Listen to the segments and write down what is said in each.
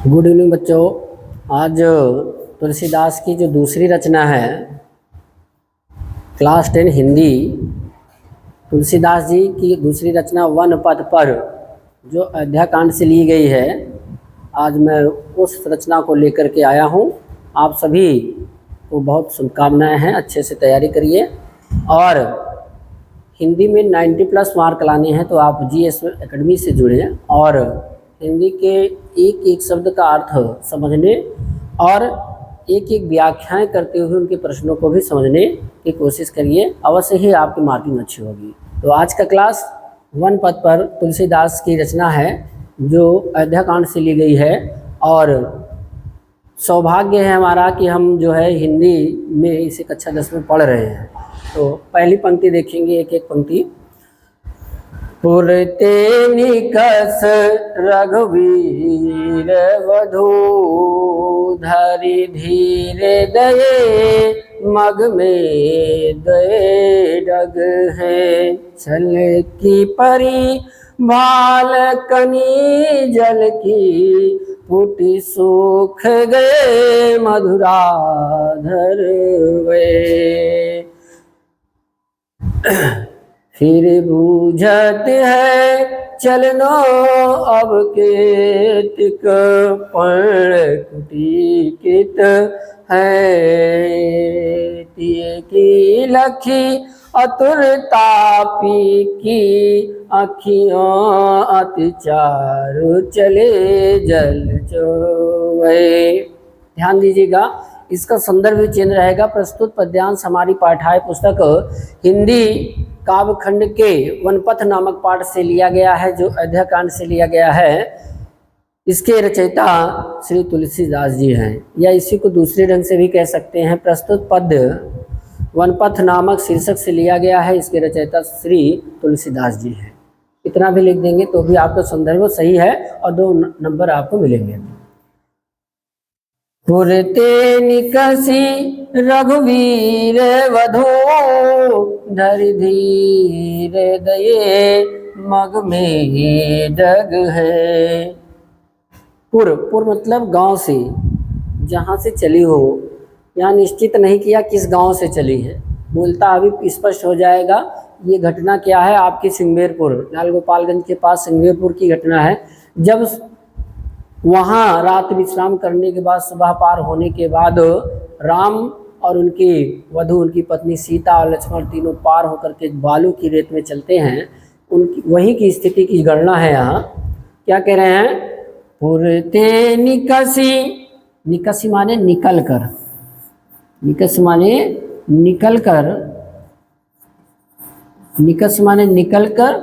Good evening बच्चों। आज तुलसीदास की जो दूसरी रचना है क्लास 10 हिंदी, तुलसीदास जी की दूसरी रचना वन पथ पर जो अयोध्या कांड से ली गई है, आज मैं उस रचना को लेकर के आया हूँ। आप सभी को बहुत शुभकामनाएं हैं, अच्छे से तैयारी करिए। और हिंदी में 90+ मार्क लाने हैं तो आप जीएस एकेडमी से जुड़ें और हिंदी के एक एक शब्द का अर्थ समझने और एक एक व्याख्याएं करते हुए उनके प्रश्नों को भी समझने की कोशिश करिए, अवश्य ही आपकी मार्किंग अच्छी होगी। तो आज का क्लास वन पथ पर तुलसीदास की रचना है जो अयोध्या कांड से ली गई है। और सौभाग्य है हमारा कि हम जो है हिंदी में इसे कक्षा 10 में पढ़ रहे हैं। तो पहली पंक्ति देखेंगे, एक एक पंक्ति। पुरते निकस रघुवीर वधू, धरि धीरे दये मग में दये डग है। छल की परी भाल कनी जल की, फूटी सूख गए मधुराधर वे। फिर बूझत है चलनो अब केतिक, पण कुटी कित है। तिये की लखी अतुर तापी की, अखियों अति चारु चले जल चोवे। ध्यान दीजिएगा, इसका संदर्भ भी चेंज रहेगा। प्रस्तुत पद्यांश हमारी पाठ्य पुस्तक हिंदी काव्य खंड के वनपथ नामक पाठ से लिया गया है, जो अयोध्या कांड से लिया गया है। इसके रचयिता श्री तुलसीदास जी हैं, या इसी को दूसरे ढंग से भी कह सकते हैं। प्रस्तुत पद वनपथ नामक शीर्षक से लिया गया है, इसके रचयिता श्री तुलसीदास जी हैं। इतना भी लिख देंगे तो भी आपका संदर्भ सही है और 2 नंबर आपको मिलेंगे। पुरते निकसी रघुवीर वधू, धरि धीरे दये मग में डग है। पुर मतलब गांव से, जहां से चली हो। यहाँ निश्चित नहीं किया किस गांव से चली है, मूलतः अभी स्पष्ट हो जाएगा। ये घटना क्या है, आपकी सिंगवेरपुर, लाल गोपालगंज के पास सिंगवेरपुर की घटना है। जब वहाँ रात विश्राम करने के बाद, सुबह पार होने के बाद, राम और उनकी वधू, उनकी पत्नी सीता और लक्ष्मण तीनों पार होकर के बालू की रेत में चलते हैं। उनकी वहीं की स्थिति की गणना है। यहाँ क्या कह रहे हैं? पुरते निकसी, निकसी माने निकल कर, निकस माने निकल कर, निकस माने निकल कर,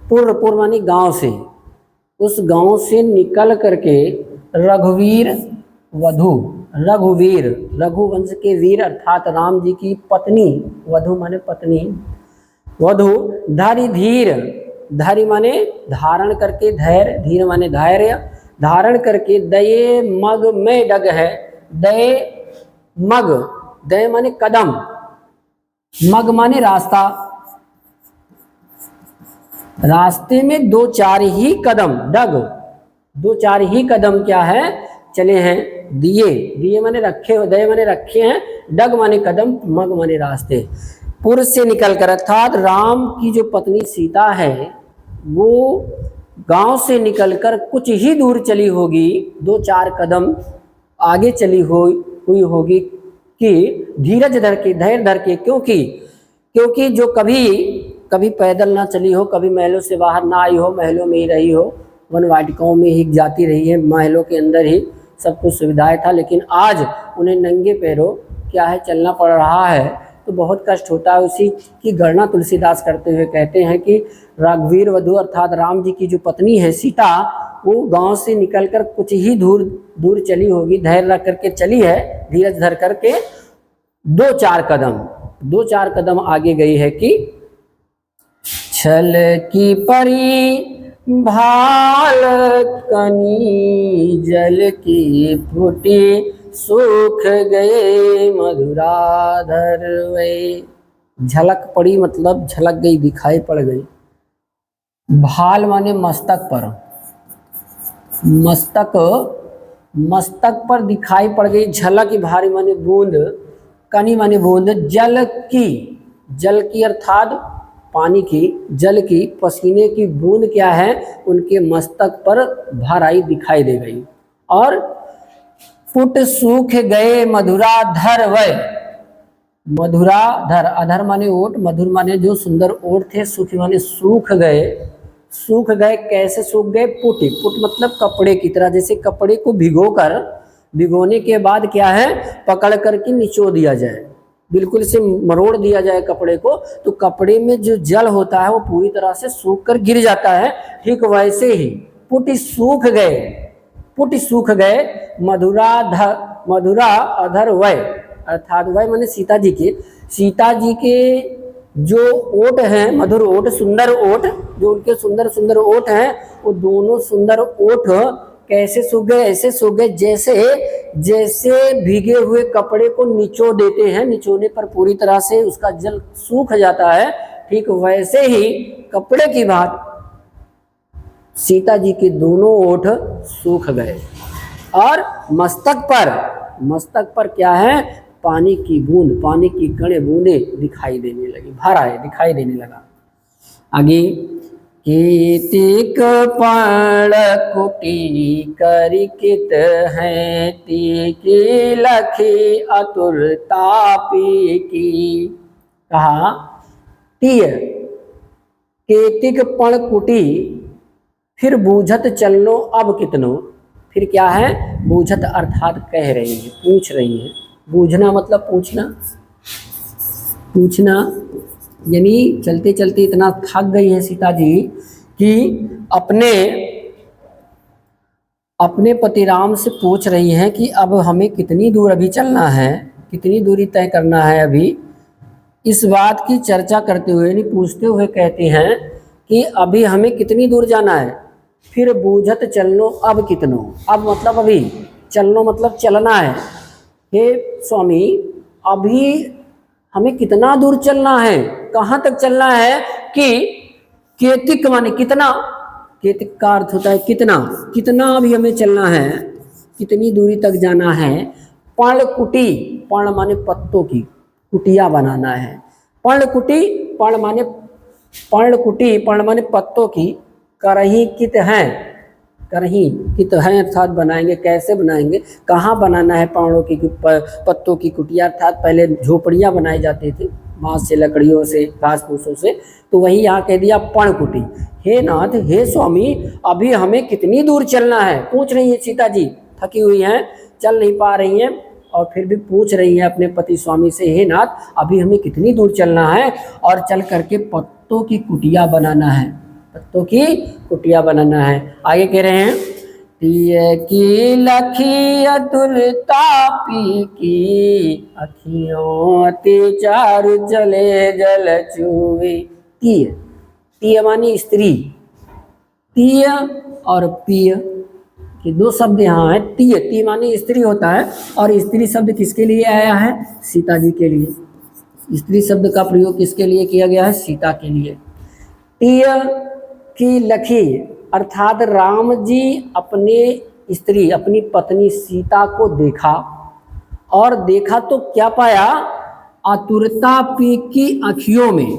पुर माने गांव से, उस गांव से निकल करके रघुवीर वधू, रघुवीर रघुवंश के वीर अर्थात राम जी की पत्नी, वधू माने पत्नी, वधू धरि धीर, धरि माने धारण करके, धैर्य, धीर माने धैर्य, धारण करके दये मग में डग है। दये मग, दये माने कदम, मग माने रास्ता, रास्ते में 2-4 ही कदम, डग 2-4 ही कदम क्या है चले हैं। दिए, दिए माने रखे, दये माने रखे हैं, डग माने कदम, मग माने रास्ते। पुर से निकल कर, अर्थात राम की जो पत्नी सीता है वो गांव से निकलकर कुछ ही दूर चली होगी, 2-4 कदम आगे चली हुई होगी कि धीरज धर के, धैर्य धर के, क्योंकि जो कभी पैदल ना चली हो, कभी महलों से बाहर ना आई हो, महलों में ही रही हो, वन वाटिकाओं में ही जाती रही है, महलों के अंदर ही सब कुछ सुविधाएं था, लेकिन आज उन्हें नंगे पैरों क्या है चलना पड़ रहा है, तो बहुत कष्ट होता है। उसी की गणना तुलसीदास करते हुए कहते हैं कि रघुवीर वधू अर्थात राम जी की जो पत्नी है सीता, वो गांव से निकलकर कुछ ही दूर चली होगी, धैर्य रख करके चली है, धीरज धर करके 2-4 कदम आगे गई है कि छल की परी भाल कनी जल की, फूटी सूख गए मधुराधर वे। झलक पड़ी मतलब झलक गई, दिखाई पड़ गई। भाल माने मस्तक पर, मस्तक मस्तक पर दिखाई पड़ गई झलक भारी माने बूंद, कनी माने बूंद, जल की अर्थात पानी की, जल की, पसीने की बूंद क्या है उनके मस्तक पर भर आई दिखाई दे गई। और फुट सूख गए मधुराधर वय, मधुराधर, अधर माने ओठ, मधुर माने जो सुंदर ओठ थे, सूख माने सूख गए। सूख गए कैसे सूख गए? पुट, पुट मतलब कपड़े की तरह, जैसे कपड़े को भिगोने के बाद क्या है पकड़ करके निचो दिया जाए, बिल्कुल से मरोड़ दिया जाए कपड़े को, तो कपड़े में जो जल होता है वो पूरी तरह से सूख कर गिर जाता है। ठीक वैसे ही पुट सूख गए, पुट सूख गए मधुरा अधर वय, अर्थात वय माने सीता जी के जो ओठ हैं, मधुर ओठ, सुंदर ओठ, जो उनके सुंदर सुंदर ओठ हैं, वो दोनों सुंदर ओठ कैसे सूख गए? ऐसे सूख गए जैसे भीगे हुए कपड़े को निचो देते हैं, निचोने पर पूरी तरह से उसका जल सूख जाता है। ठीक वैसे ही कपड़े की बात सीता जी के दोनों ओठ सूख गए और मस्तक पर क्या है पानी की बूंद, पानी की कणे बूंदे दिखाई देने लगी, भर आए दिखाई देने लगा। आगे केतिक पण कुटी करिकित है, तीकी लखी अतुर तापी की। कहा तीय केतिक पण कुटी, फिर बूझत चलनो अब कितनो, फिर क्या है बूझत अर्थात कह रही है, पूछ रही है। बूझना मतलब पूछना यानी चलते चलते इतना थक गई है सीता जी कि अपने पति राम से पूछ रही हैं कि अब हमें कितनी दूर अभी चलना है, कितनी दूरी तय करना है अभी। इस बात की चर्चा करते हुए यानी पूछते हुए कहते हैं कि अभी हमें कितनी दूर जाना है। फिर बूझत चलनो अब कितनो, अब मतलब अभी, चलनो मतलब चलना है। हे स्वामी अभी हमें कितना दूर चलना है, कहाँ तक चलना है? कि केतिक माने कितना, केतिक का अर्थ होता है कितना, कितना अभी हमें चलना है, कितनी दूरी तक जाना है। पर्णकुटी, पर्ण माने पत्तों की, कुटिया बनाना है। पर्णकुटी, पर्णकुटी पर्ण माने पत्तों की, करही कित हैं, करही कित हैं अर्थात बनाएंगे, कैसे बनाएंगे, कहाँ बनाना है पर्णों की पत्तों की कुटिया, अर्थात पहले झोपड़ियाँ बनाई जाती थी बांस से, लकड़ियों से, घास फूसों से, तो वही यहाँ कह दिया पर्णकुटी। हे नाथ, हे स्वामी अभी हमें कितनी दूर चलना है, पूछ रही है सीता जी, थकी हुई हैं, चल नहीं पा रही हैं और फिर भी पूछ रही हैं अपने पति स्वामी से, हे नाथ अभी हमें कितनी दूर चलना है और चल करके पत्तों की कुटिया बनाना है, पत्तों की कुटिया बनाना है। आगे कह रहे हैं तीय की लखी अतुर तापी की, अखियों अति चारु चले जल चुए। तीय, तीय मानी स्त्री, तीय और पिय के दो शब्द यहाँ है। तीय, ती मानी स्त्री होता है और स्त्री शब्द किसके लिए आया है? सीता जी के लिए। स्त्री शब्द का प्रयोग किसके लिए किया गया है? सीता के लिए। तीय की लखी अर्थात राम जी अपने स्त्री, अपनी पत्नी सीता को देखा और देखा तो क्या पाया? आतुरता पी की आँखियों में,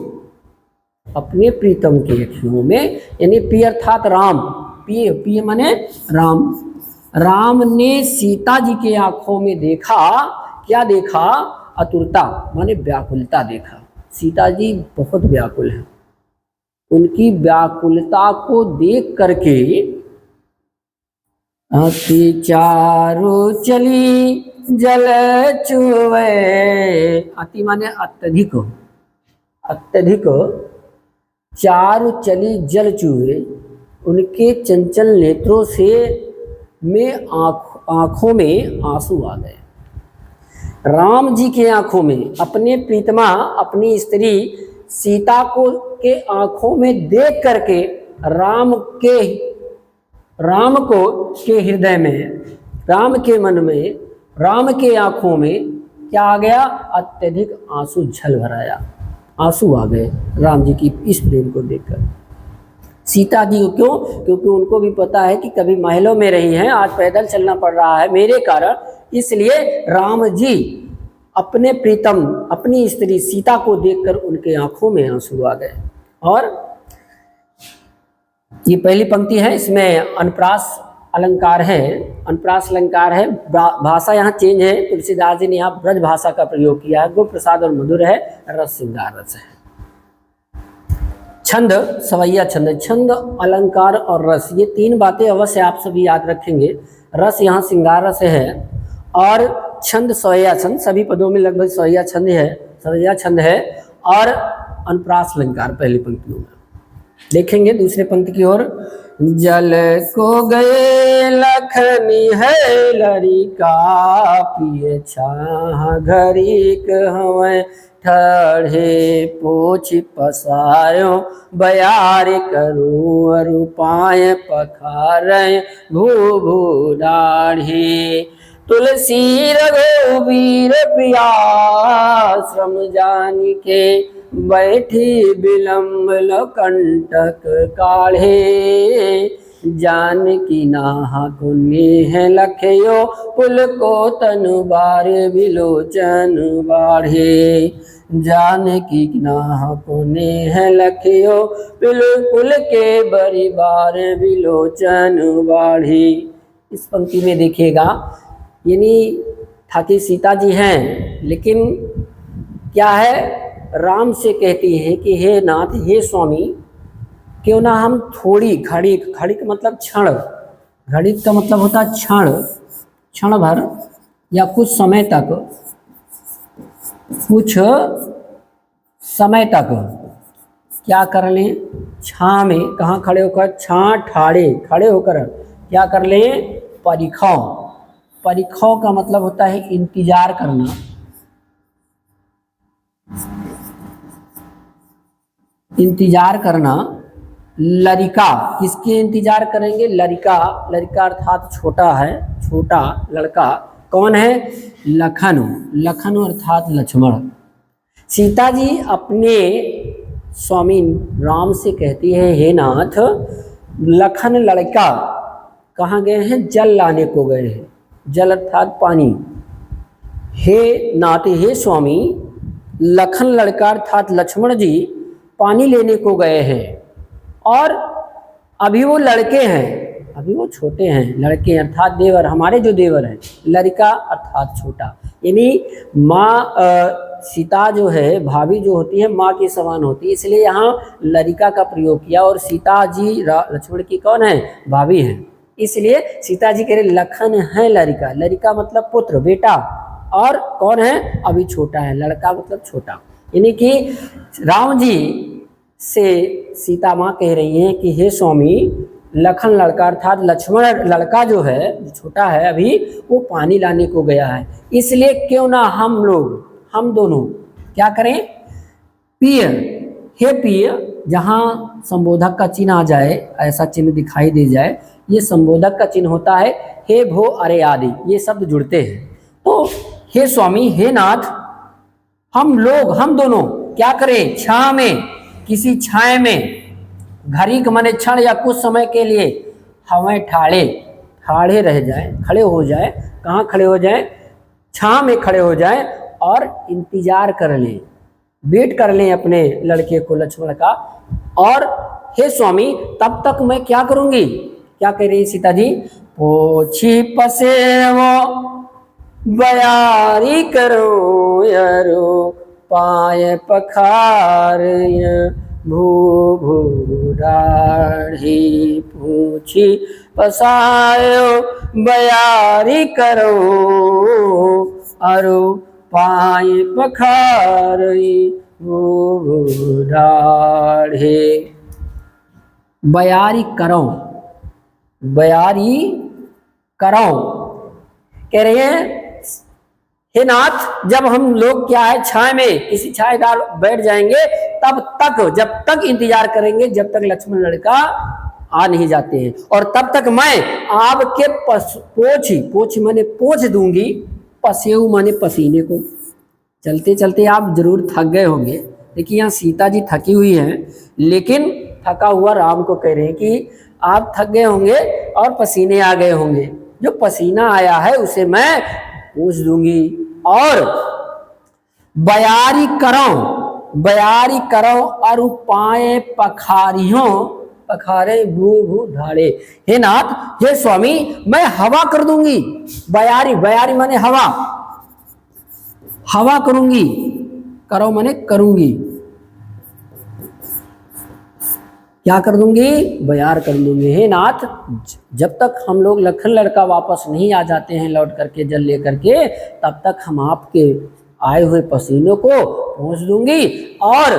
अपने प्रीतम की आँखियों में, यानी पी अर्थात राम, पी, पी माने राम, राम ने सीता जी के आँखों में देखा, क्या देखा? आतुरता माने व्याकुलता देखा। सीता जी बहुत व्याकुल है, उनकी व्याकुलता को देख करके अति चारु चली जल चुवे, अति माने अत्यधिक, अत्यधिक, चारु चली जल चुवे, उनके चंचल नेत्रों से में आँखों में आंसू आ गए। राम जी के आँखों में, अपने प्रीतमा अपनी स्त्री सीता को के आँखों में देख करके राम को के हृदय में, राम के मन में, राम के आँखों में क्या आ गया? अत्यधिक आंसू झल भराया, आंसू आ गए राम जी की इस प्रेम को देखकर। सीता जी को क्यों? क्योंकि उनको भी पता है कि कभी महलों में रही हैं, आज पैदल चलना पड़ रहा है मेरे कारण, इसलिए राम जी अपने प्रीतम अपनी स्त्री सीता को देखकर उनके आंखों में आंसू आ गए। और ये पहली पंक्ति है, इसमें अनुप्रास अलंकार है, अनुप्रास अलंकार है, भाषा यहाँ चेंज है, तुलसीदास जी ने यहाँ ब्रज भाषा का प्रयोग किया है, गुण प्रसाद और मधुर है, रस श्रृंगार रस है। छंद सवैया छंद, छंद अलंकार और रस, ये तीन बातें अवश्य आप सभी याद रखेंगे। रस यहाँ श्रृंगार रस है और छंद सवैया छंद, सभी पदों में लगभग सवैया छंद है, सवैया छंद है। और अनुप्रास अलंकार पहली पंक्तियों में। देखेंगे दूसरे पंक्ति की ओर। जल को गए लखनी है लरिका, पिए छाह घरीक हमें ठढ़े पोछ पसारो, बयार करूँ अरुपाय पखारे भू भू दाढ़ी। तुलसी रघुवीर प्रिया श्रम जान के, बैठी विलम्ब कंटक काढ़े, जानकी नाहा कुन्नी है लखयो, पुल को तनु बार विलोचन बाढ़े। जानकी नाहा कुन्नी है लखयो, पुल के बड़ी बार विलोचन बाढ़े। इस पंक्ति में देखिएगा, यानी ठाकुर सीता जी हैं, लेकिन क्या है, राम से कहती हैं कि हे नाथ, हे स्वामी, क्यों ना हम थोड़ी घड़ी, घड़ी का मतलब क्षण, घड़ी का मतलब होता है क्षण, क्षण भर या कुछ समय तक, कुछ समय तक क्या कर लें, छां में, कहाँ खड़े होकर, छां ठाड़े खड़े होकर क्या कर लें, परिखाओ। परिखाओ का मतलब होता है इंतजार करना। इंतजार करना। लरिका, किसके इंतजार करेंगे, लरिका, लरिका अर्थात छोटा है, छोटा लड़का। कौन है, लखन, लखन अर्थात लक्ष्मण। सीता जी अपने स्वामी राम से कहती है, हे नाथ, लखन लड़का कहाँ गए हैं, जल लाने को गए हैं, जल अर्थात पानी। हे नाथ, हे स्वामी, लखन लड़का अर्थात लक्ष्मण जी पानी लेने को गए हैं, और अभी वो लड़के हैं, अभी वो छोटे हैं, लड़के अर्थात देवर, हमारे जो देवर हैं, लड़का अर्थात छोटा। यानी माँ सीता जो है, भाभी जो होती है माँ के समान होती है, इसलिए यहाँ लड़का का प्रयोग किया। और सीता जी लक्ष्मण की कौन है, भाभी हैं, इसलिए सीता जी कह रहे लखन है लड़का, लड़का मतलब पुत्र, बेटा, और कौन है, अभी छोटा है, लड़का मतलब छोटा। यानी कि राम जी से सीता माँ कह रही हैं कि हे स्वामी, लखन लड़का अर्थात लक्ष्मण लड़का जो है, जो छोटा है अभी, वो पानी लाने को गया है, इसलिए क्यों ना हम लोग, हम दोनों क्या करें, पिय, हे पिय, जहाँ संबोधक का चिन्ह आ जाए, ऐसा चिन्ह दिखाई दे जाए, ये संबोधक का चिन्ह होता है। हे भो अरे आदि, ये शब्द जुड़ते हैं। तो हे स्वामी, हे नाथ, हम लोग, हम दोनों क्या करें, छां में, किसी छाए में, घड़ी के माने क्षण या कुछ समय के लिए, हमें ठाड़े, ठाड़े रह जाए, खड़े हो जाए। कहाँ खड़े हो जाए, छां में खड़े हो जाए, और इंतजार कर लें, वेट कर लें अपने लड़के को, लक्ष्मण का। और हे स्वामी, तब तक मैं क्या करूँगी, क्या कह रही सीता जी, पोछी पसेवो बयारी करो यरो, पाए पखार भू भू दाढ़ी, पूछी पसायो बयारी करो, अरु पाए पखार भू भू दाढ़ी। बयारी करो, बयारी करो, कह रहे हैं हे नाथ, जब हम लोग क्या है, छाए में, किसी छाएदार बैठ जाएंगे, तब तक, जब तक इंतजार करेंगे, जब तक लक्ष्मण लड़का आ नहीं जाते हैं, और तब तक मैं आपके पोछी, पोछी माने पोछ दूंगी, पसेऊ माने पसीने को। चलते चलते आप जरूर थक गए होंगे। देखिए यहाँ सीता जी थकी हुई हैं, लेकिन थका हुआ राम को कह रहे हैं कि आप थक गए होंगे और पसीने आ गए होंगे, जो पसीना आया है उसे मैं पूछ दूंगी। और बयारी करो और पाए पखारियों, पखारे भू भू ढाड़े। हे नाथ, हे स्वामी, मैं हवा कर दूंगी। बयारी, बयारी माने हवा, हवा करूंगी, करो माने करूंगी, क्या कर दूंगी? बयार कर दूंगी। हे नाथ, जब तक हम लोग लखन लड़का वापस नहीं आ जाते हैं लौट करके जल लेकर के, तब तक हम आपके आए हुए पसीनों को पहुँच दूंगी और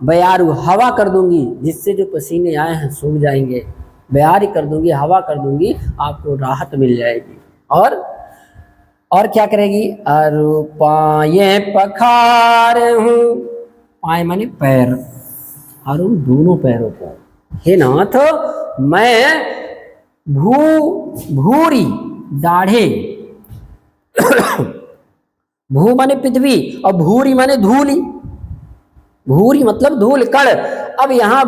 बयारू हवा कर दूंगी, जिससे जो पसीने आए हैं सूख जाएंगे। बयारी कर दूंगी, हवा कर दूंगी, आपको राहत मिल जाएगी। और क्या करेगी? अरु पाए पखार हूँ, पाए माने पैर, और उन दोनों पैरों को। हे नाथ, मैं भूरी दाढ़े भू माने पृथ्वी और भूरी माने धूली, भूरी मतलब धूल कण। अब यहाँ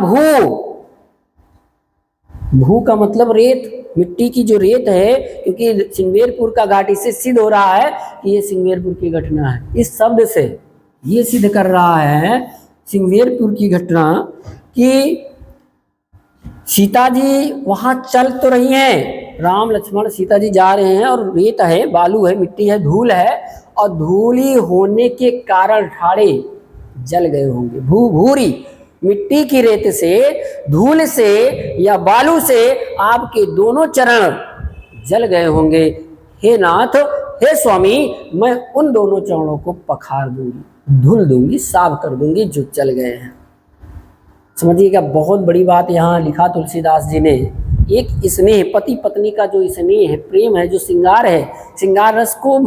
भू का मतलब रेत, मिट्टी की जो रेत है, क्योंकि सिंगवेरपुर का घाट इससे सिद्ध हो रहा है कि ये सिंगवेरपुर की घटना है। इस शब्द से ये सिद्ध कर रहा है सिंगवेरपुर की घटना कि सीता जी वहां चल तो रही हैं, राम लक्ष्मण सीता जी जा रहे हैं और रेत है, बालू है, मिट्टी है, धूल है, और धूली होने के कारण ठाड़े जल गए होंगे। भूरी मिट्टी की रेत से, धूल से या बालू से आपके दोनों चरण जल गए होंगे। हे नाथ, हे स्वामी, मैं उन दोनों चरणों को पखार दूंगी, धुल दूंगी, साफ कर दूंगी जो चल गए हैं। समझिएगा, बहुत बड़ी बात यहाँ लिखा तुलसीदास जी ने। एक स्नेह, पति पत्नी का जो स्नेह है, प्रेम है, जो श्रृंगार है, श्रृंगार रस को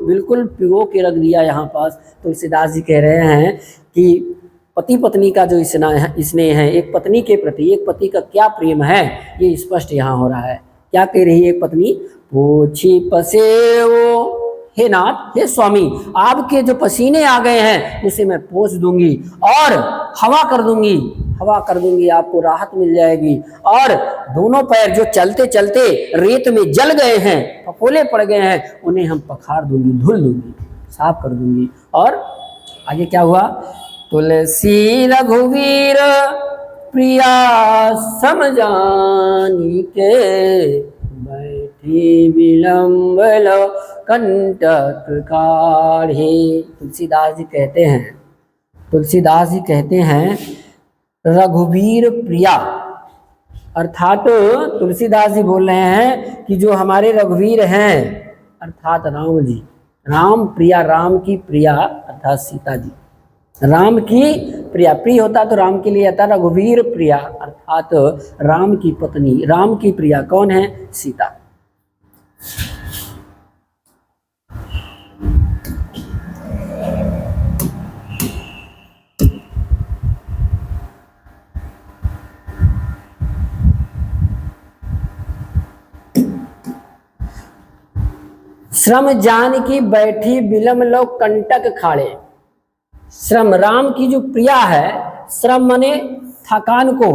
बिल्कुल पिरो के रख दिया यहाँ पास। तुलसीदास जी कह रहे हैं कि पति पत्नी का जो स्नेह है, एक पत्नी के प्रति एक पति का क्या प्रेम है, ये स्पष्ट यहाँ हो रहा है। क्या कह रही है एक पत्नी? पोछी पसेओ, हे नाथ, हे स्वामी, आपके जो पसीने आ गए हैं उसे मैं पोंछ दूंगी और हवा कर दूंगी, हवा कर दूंगी, आपको राहत मिल जाएगी। और दोनों पैर जो चलते चलते रेत में जल गए हैं, फफोले पड़ गए हैं, उन्हें हम पखार दूंगी, धुल दूंगी, साफ कर दूंगी। और आगे क्या हुआ? तुलसी रघुवीर प्रिया समझानी के, बैठी विलंब लो कंटक काढ़े। तुलसीदास जी कहते हैं रघुवीर प्रिया, अर्थात तुलसीदास जी बोल रहे हैं कि जो हमारे रघुवीर हैं अर्थात राम जी, राम प्रिया, राम की प्रिया अर्थात सीता जी, राम की प्रिया, प्रिय होता तो राम के लिए आता, रघुवीर प्रिया अर्थात राम की पत्नी, राम की प्रिया कौन है? सीता। श्रम जान की बैठी बिलम लो कंटक खाड़े। श्रम, राम की जो प्रिया है, श्रम माने थकान को,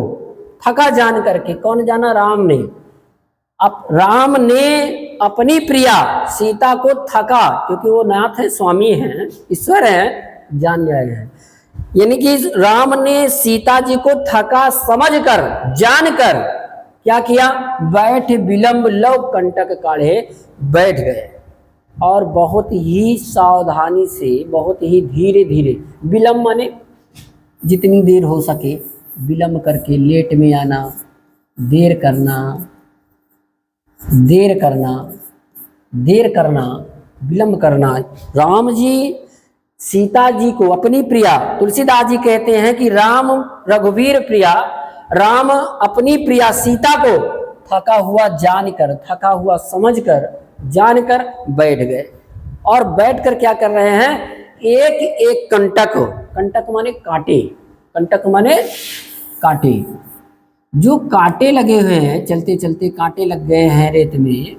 थका जान करके, कौन जाना? राम ने। अब राम ने अपनी प्रिया सीता को थका, क्योंकि वो नाथ है, स्वामी हैं, ईश्वर हैं, जान जाए हैं, यानी कि राम ने सीता जी को थका समझकर, जानकर क्या किया? बैठ विलंब लव कंटक काढ़े, बैठ गए और बहुत ही सावधानी से, बहुत ही धीरे धीरे, विलंब माने जितनी देर हो सके, विलंब करके, लेट में आना, देर करना, देर करना, देर करना, विलंब करना। राम जी सीता जी को अपनी प्रिया, तुलसीदास जी कहते हैं कि राम रघुवीर प्रिया, राम अपनी प्रिया सीता को थका हुआ जानकर, थका हुआ समझकर, जानकर बैठ गए। और बैठकर क्या कर रहे हैं? एक एक कंटक, कंटक माने कांटे, कंटक माने कांटे, जो कांटे लगे हुए हैं, चलते चलते कांटे लग गए हैं रेत में,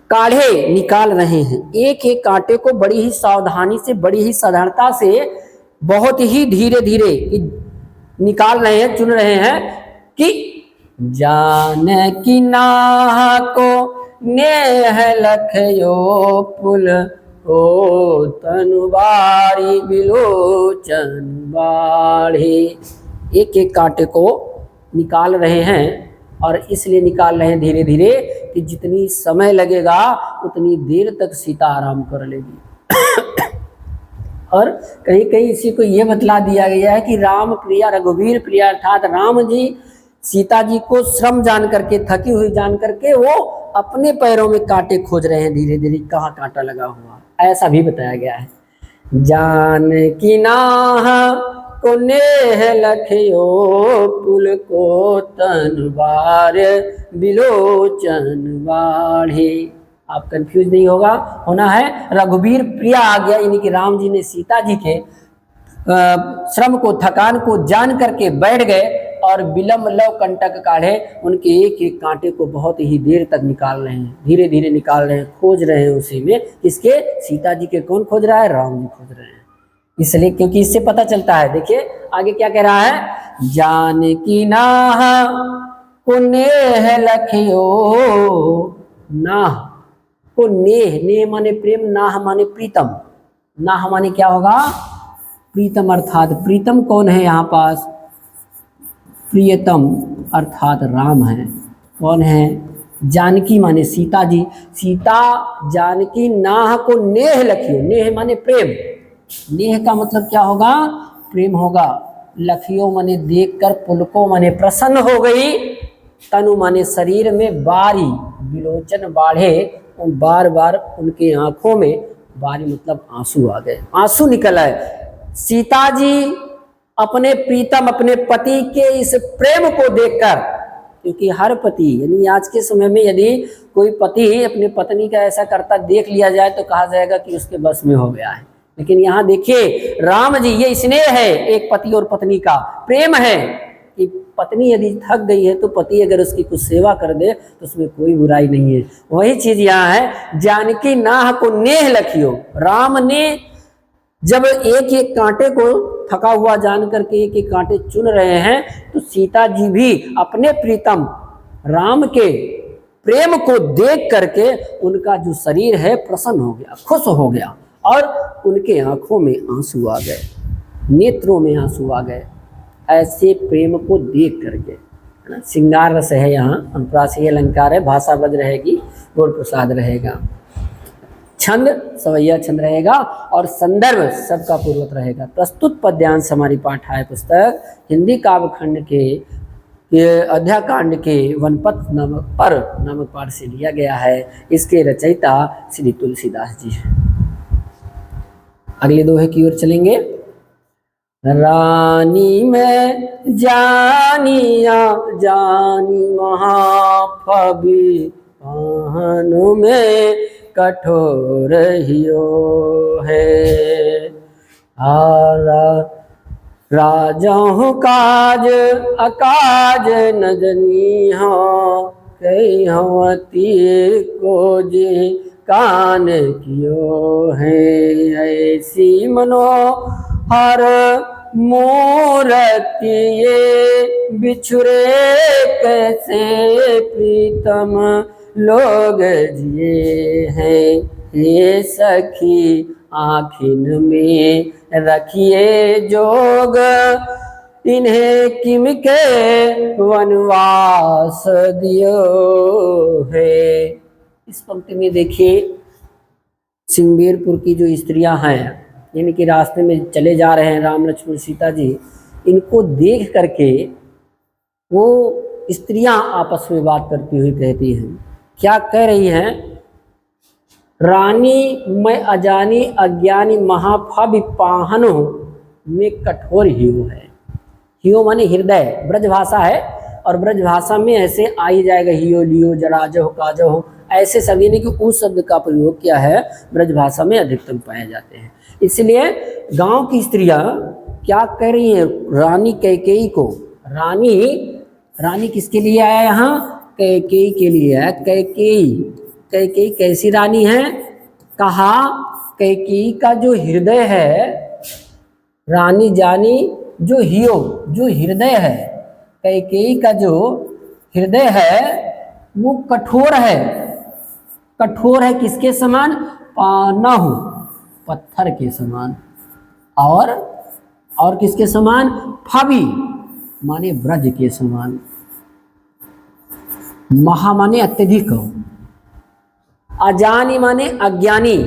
काढ़े निकाल रहे हैं। एक एक कांटे को बड़ी ही सावधानी से, बड़ी ही साधारणता से, बहुत ही धीरे धीरे, निकाल रहे हैं, चुन रहे हैं कि जानकी नाह को नेह लखयो पुल को तनु बारी बिलोचन बाढ़े। एक एक कांटे को निकाल रहे हैं और इसलिए निकाल रहे हैं धीरे धीरे कि जितनी समय लगेगा उतनी देर तक सीता आराम कर लेगी। और कहीं कहीं इसी को ये बतला दिया गया है कि राम प्रिया रघुवीर प्रिया, अर्थात राम जी सीता जी को श्रम जान करके, थकी हुई जान करके वो अपने पैरों में कांटे खोज रहे हैं धीरे धीरे, कहाँ कांटा लगा हुआ, ऐसा भी बताया गया है। जानकी नाह को नेह लखयो पुल को तन बार बिलोचन बाढ़े। आप कंफ्यूज नहीं होना है। रघुवीर प्रिया आ गया, यानी कि राम जी ने सीता जी के श्रम को, थकान को जान करके बैठ गए और विलंब लव कंटक काढ़े, उनके एक एक कांटे को बहुत ही देर तक निकाल रहे हैं, धीरे धीरे निकाल रहे हैं, खोज रहे हैं उसी में। किसके? सीता जी के। कौन खोज रहा है? राम जी खोज रहे हैं। इसलिए, क्योंकि इससे पता चलता है, देखिए आगे क्या कह रहा है, जानकी नाह को नेह लखियो, नाह को नेह, नेह माने प्रेम, नाह माने प्रीतम। नाह माने क्या होगा? प्रीतम, अर्थात प्रीतम कौन है यहाँ पास? प्रियतम अर्थात राम है। कौन है? जानकी माने सीता जी। सीता जानकी नाह को नेह लखियो, नेह माने प्रेम, नेह का मतलब क्या होगा? प्रेम होगा। लखियो माने देखकर, पुलको माने प्रसन्न हो गई, तनु माने शरीर में, बारी बिलोचन बाढ़े, बार बार उनके आंखों में, बारी मतलब आंसू आ गए, आंसू निकल आए। सीता जी अपने प्रीतम, अपने पति के इस प्रेम को देखकर, क्योंकि हर पति, यानी आज के समय में यदि कोई पति अपनी पत्नी का ऐसा करता देख लिया जाए तो कहा जाएगा कि उसके बस में हो गया है। लेकिन यहाँ देखिए राम जी, ये स्नेह है एक पति और पत्नी का, प्रेम है कि पत्नी यदि थक गई है तो पति अगर उसकी कुछ सेवा कर दे तो उसमें कोई बुराई नहीं है। वही चीज यहाँ है, जानकी नाह को नेह लखियो। राम ने जब एक एक कांटे को थका हुआ जान करके एक एक कांटे चुन रहे हैं, तो सीता जी भी अपने प्रीतम राम के प्रेम को देख करके उनका जो शरीर है प्रसन्न हो गया, खुश हो गया, और उनके आंखों में आंसू आ गए, नेत्रों में आंसू आ गए, ऐसे प्रेम को देख करके, है ना। श्रृंगार रस है यहाँ, अनुप्रासी अलंकार है, भाषा ब्रज रहेगी, गौर प्रसाद रहेगा, छंद सवैया छंद रहेगा, और संदर्भ सबका पूर्वत रहेगा। प्रस्तुत पद्यांश हमारी पाठाय पुस्तक हिंदी काव्य खंड के अध्याकांड के वनपथ नामक पाठ से लिया गया है। इसके रचयिता श्री तुलसीदास जी हैं। अगले दोहे की ओर चलेंगे। रानी में जानिया जानी महाफबी, आहनु में कठोर हियो है। राजहु काज अकाज न जनी हो, कई हवती को जे कान कियो है। ऐसी मनोहर मूर्ति ये बिछुरे कैसे प्रीतम लोग जिए हैं। ये सखी आँखिन में रखिए जोग, इन्हें किम के वनवास दियो है। इस पंक्ति में देखिए सिंगबेरपुर की जो स्त्रियां हैं, यानी कि रास्ते में चले जा रहे हैं राम लक्ष्मण सीता जी, इनको देख करके वो स्त्रियां आपस में बात करती हुई कहती हैं। क्या कह रही हैं? रानी मैं अजानी अज्ञानी महाफबि पाहनो में कठोर हियो है। हियो माने हृदय, ब्रज भाषा है, और ब्रज भाषा में ऐसे आ ही जाएगा, हियो लियो जराजो काजो, ऐसे सब, यानी कि उस शब्द का प्रयोग किया है, ब्रज भाषा में अधिकतम पाए जाते हैं। इसलिए गांव की स्त्रियां क्या कह रही हैं रानी कैकेयी को? रानी किसके लिए आया यहाँ? कैकेयी के लिए है। कैकेयी कैसी रानी है? कहा कैकेयी का जो हृदय है, रानी जानी जो हृदय है, कैकेयी का जो हृदय है वो कठोर है। कठोर है किसके समान? पानाहु, पत्थर के समान। और किसके समान? फाबी माने ब्रज के समान। महा माने अत्यधिक। अजानी माने अज्ञानी।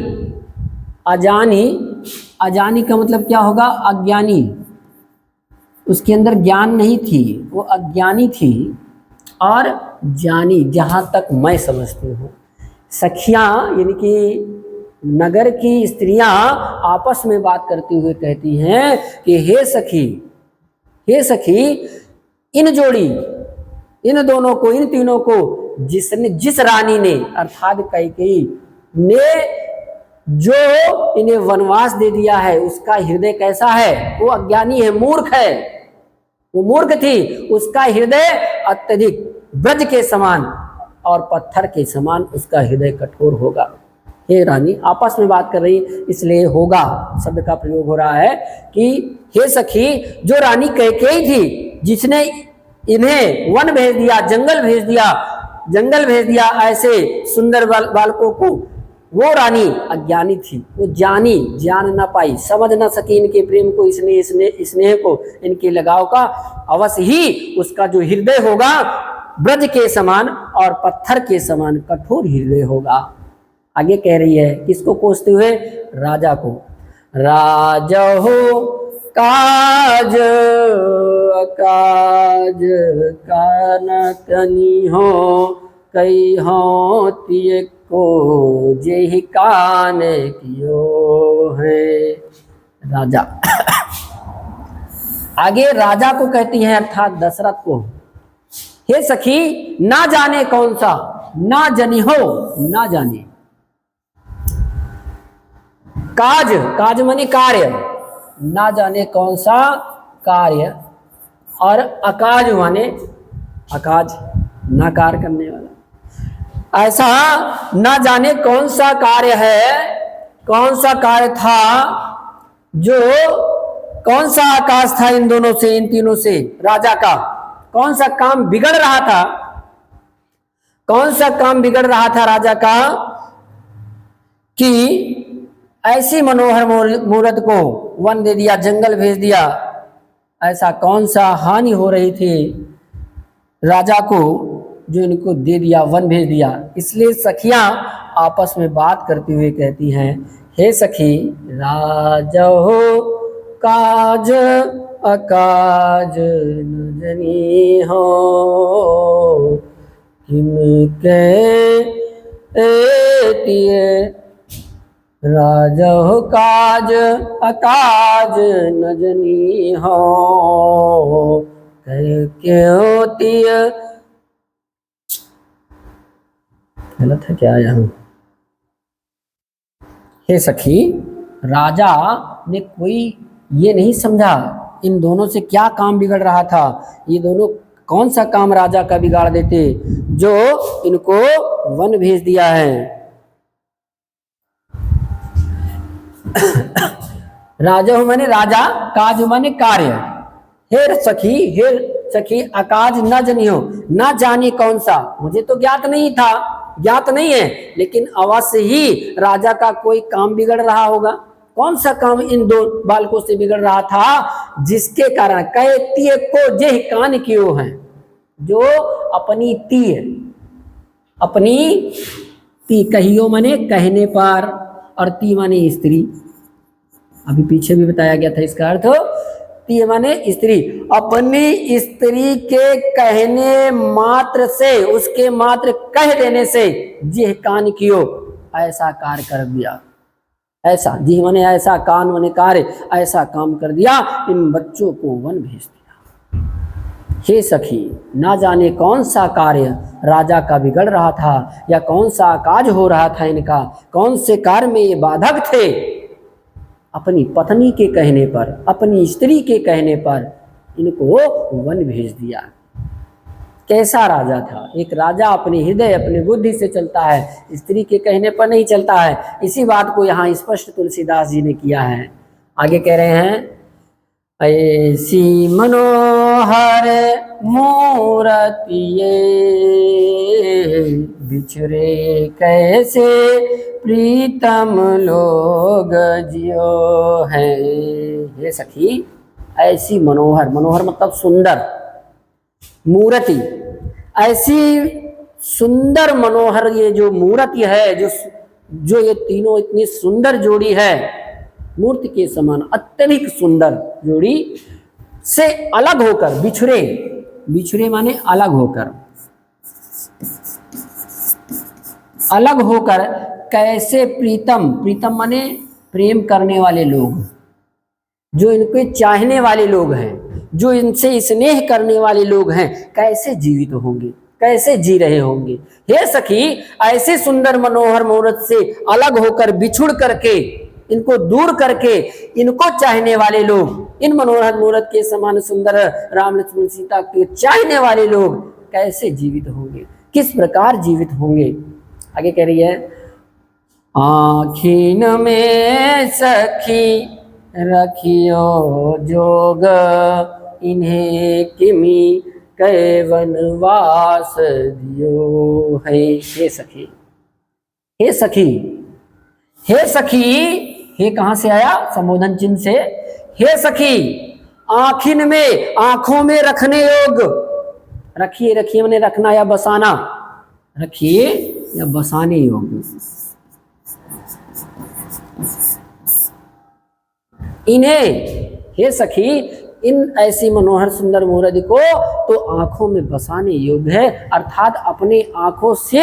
अजानी का मतलब क्या होगा? अज्ञानी। उसके अंदर ज्ञान नहीं थी, वो अज्ञानी थी। और जानी, जहाँ तक मैं समझती हूँ। सखियाँ यानी कि नगर की स्त्रियाँ आपस में बात करते हुए कहती हैं कि हे सखी, इन जोड़ी, इन दोनों को, इन तीनों को जिस रानी ने अर्थात कैकेयी ने जो इन्हें वनवास दे दिया है उसका हृदय कैसा है? वो अज्ञानी है, मूर्ख है, वो मूर्ख थी। उसका हृदय अत्यधिक ब्रज के समान और पत्थर के समान उसका हृदय कठोर होगा। हे रानी, आपस में बात कर रही, इसलिए होगा शब्द का प्रयोग हो रहा है कि हे सखी, जो रानी कैकेयी थी जिसने इन्हें वन भेज दिया, जंगल भेज दिया ऐसे सुंदर बालकों को, वो रानी अज्ञानी थी। वो जान ना पाई, समझ ना सकी इनके प्रेम को, स्नेह को, इनके लगाव का। अवश्य ही उसका जो हृदय होगा ब्रज के समान और पत्थर के समान कठोर हृदय होगा। आगे कह रही है, किसको कोसते हुए? राजा को। राजहो काज अकाज का न कनी हो, कई हो तिय को जेहि कान कियो है। राजा आगे राजा को कहती है अर्थात दशरथ को, हे सखी, ना जाने कौन सा, ना जनी हो, ना जाने। काज माने कार्य, ना जाने कौन सा कार्य। और अकाज माने अकाज, नाकार करने वाला। ऐसा ना जाने कौन सा कार्य है, कौन सा कार्य था, जो कौन सा आकाश था इन दोनों से, इन तीनों से राजा का कौन सा काम बिगड़ रहा था? कौन सा काम बिगड़ रहा था राजा का कि ऐसी मनोहर मूरत को वन दे दिया, जंगल भेज दिया। ऐसा कौन सा हानि हो रही थी राजा को जो इनको दे दिया, वन भेज दिया। इसलिए सखियां आपस में बात करती हुए कहती हैं, हे सखी, राजहो काज अकाज न जनी हो, किनके एतिये। राजहो काज अकाज न जनी हो, के होती है। गलत है क्या यहाँ? हे सखी, राजा ने कोई ये नहीं समझा इन दोनों से क्या काम बिगड़ रहा था। ये दोनों कौन सा काम राजा का बिगाड़ देते जो इनको वन भेज दिया है। राजा माने राजा, काज माने कार्य। हे सखी, अकाज न जनी हो, न जाने कौन सा, मुझे तो ज्ञात नहीं है, लेकिन अवश्य ही राजा का कोई काम बिगड़ रहा होगा। कौन सा काम इन दो बालकों से बिगड़ रहा था जिसके कारण कहतीय को जे कान कियो है, जो अपनी ती कहियो माने कहने पर, और ती माने स्त्री। अभी पीछे भी बताया गया था इसका अर्थ। ती माने स्त्री, अपनी स्त्री के कहने मात्र से, उसके मात्र कह देने से जिह कान कियो, ऐसा कार्य कर दिया। ऐसा जिह माने ऐसा, कान माने कार्य, ऐसा काम कर दिया, इन बच्चों को वन भेज दिया। हे सखी, ना जाने कौन सा कार्य राजा का बिगड़ रहा था, या कौन सा काज हो रहा था इनका, कौन से कार्य में ये बाधक थे। अपनी पत्नी के कहने पर, अपनी स्त्री के कहने पर इनको वन भेज दिया। कैसा राजा था? एक राजा अपने हृदय, अपनी बुद्धि से चलता है, स्त्री के कहने पर नहीं चलता है। इसी बात को यहाँ स्पष्ट तुलसीदास जी ने किया है। आगे कह रहे हैं, ऐसी मनोहर मूरति ये, बिछड़े कैसे प्रीतम लोग जियो है। ये सखी ऐसी मनोहर, मनोहर मतलब सुंदर, मूर्ति, ऐसी सुंदर मनोहर ये जो मूर्ति है, जो ये तीनों इतनी सुंदर जोड़ी है, मूर्ति के समान अत्यधिक सुंदर जोड़ी से अलग होकर, बिछड़े, बिछड़े माने अलग होकर, अलग होकर कैसे प्रीतम, प्रीतम माने प्रेम करने वाले लोग, जो इनके चाहने वाले लोग हैं, जो इनसे स्नेह करने वाले लोग हैं, कैसे जीवित होंगे, कैसे जी रहे होंगे। हे सखी ऐसे सुंदर मनोहर मूर्त से अलग होकर, बिछुड़ करके, इनको दूर करके, इनको चाहने वाले लोग, इन मनोहर मूर्त के समान सुंदर राम लक्ष्मण सीता के चाहने वाले लोग कैसे जीवित होंगे, किस प्रकार जीवित होंगे। आगे कह रही है, आँखिन में सखी रखियो जोग, इन्हें किमी कै वनवास दियो है। हे सखी, हे सखी, हे सखी, हे कहां से आया, संबोधन चिन्ह से। हे सखी आँखिन में, आंखों में रखने योग, रखिए, रखिए मैंने रखना या बसाना, रखिए या बसाने योग, इन्हें, हे सखी इन ऐसी मनोहर सुंदर मूर्ति को तो आंखों में बसाने योग्य है, अर्थात अपने आंखों से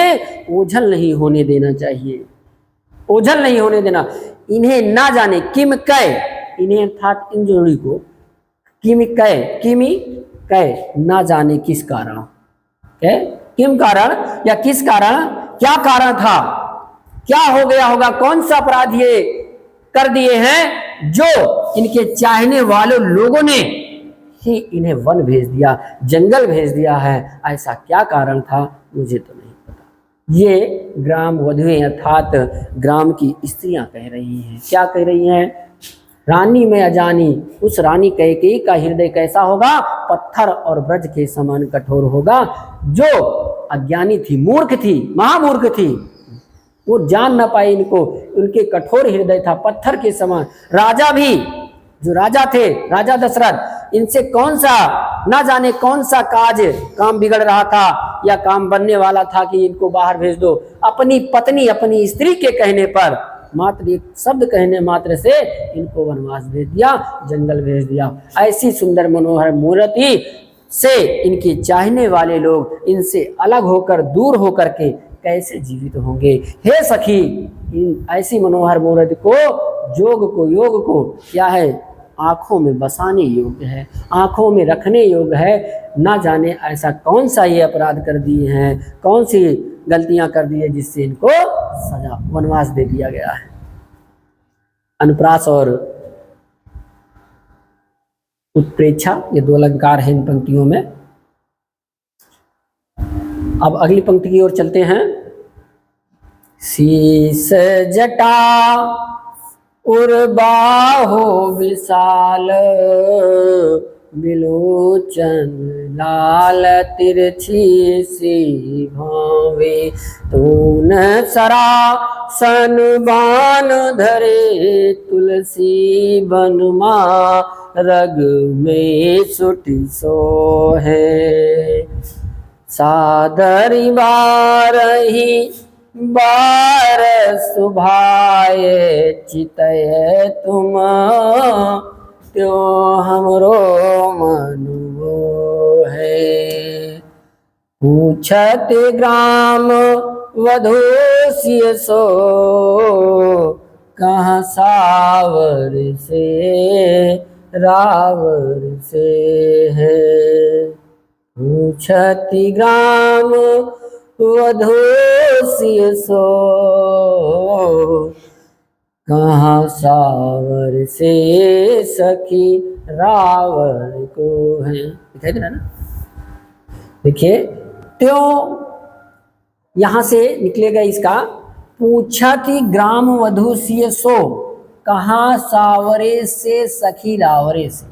ओझल नहीं होने देना चाहिए, ओझल नहीं होने देना। इन्हें ना जाने किम कै, इन्हें अर्थात इन जोड़ी को, किम कै, किमी कै, ना जाने किस कारण, कै किम कारण या किस कारण, क्या कारण था, क्या हो गया होगा, कौन सा अपराध ये कर दिए हैं जो इनके चाहने वालों लोगों ने ही इन्हें वन भेज दिया, जंगल भेज दिया है, ऐसा क्या कारण था मुझे तो नहीं पता। ये ग्राम वधुएं अर्थात ग्राम की स्त्रियां कह रही हैं। क्या कह रही हैं, रानी में अजानी, उस रानी कैकेयी का हृदय कैसा होगा, पत्थर और ब्रज के समान कठोर होगा। जो अज्ञानी थी, मूर्ख थी, महामूर्ख थी, वो जान ना पाए इनको, उनके कठोर हृदय था पत्थर के समान। राजा भी, जो राजा थे, राजा दशरथ, इनसे कौन सा, ना जाने कौन सा काम बिगड़ रहा था या काम बनने वाला था कि इनको बाहर भेज दो। अपनी पत्नी, अपनी स्त्री के कहने पर, मात्र एक शब्द कहने मात्र से इनको वनवास भेज दिया, जंगल भेज दिया। ऐसी सुंदर मनोहर मूर्ति से इनके चाहने वाले लोग इनसे अलग होकर, दूर होकर के कैसे जीवित होंगे। हे सखी इन ऐसी मनोहर मूर्ति को, जोग को, योग को क्या है, आंखों में बसाने योग्य है, आंखों में रखने योग्य है। ना जाने ऐसा कौन सा ये अपराध कर दिए हैं, कौन सी गलतियां कर दी है जिससे इनको सजा, वनवास दे दिया गया है। अनुप्रास और उत्प्रेक्षा ये दो अलंकार हैं इन पंक्तियों में। अब अगली पंक्ति की ओर चलते हैं। शीस जटा उर्बाहो विशाल, बिलोचन लाल तिरछी सी भावे, तून सरासन बान धरे, तुलसी बनमा रग में सुटी सो है। सादरी बारही बार सुभाए, चितय तुम त्यों हमरो मन वो है। पूछत ग्राम वधू सिय सो, कहाँ सावर से रावर से है। पूछति ग्राम वधू सिय सो, कहाँ सावर से सखी रावर को है। दिखाई दे रहा ना, देखिए त्यों यहां से निकलेगा इसका, पूछति ग्राम वधू सिय सो, कहाँ सावरे से सखी रावरे से।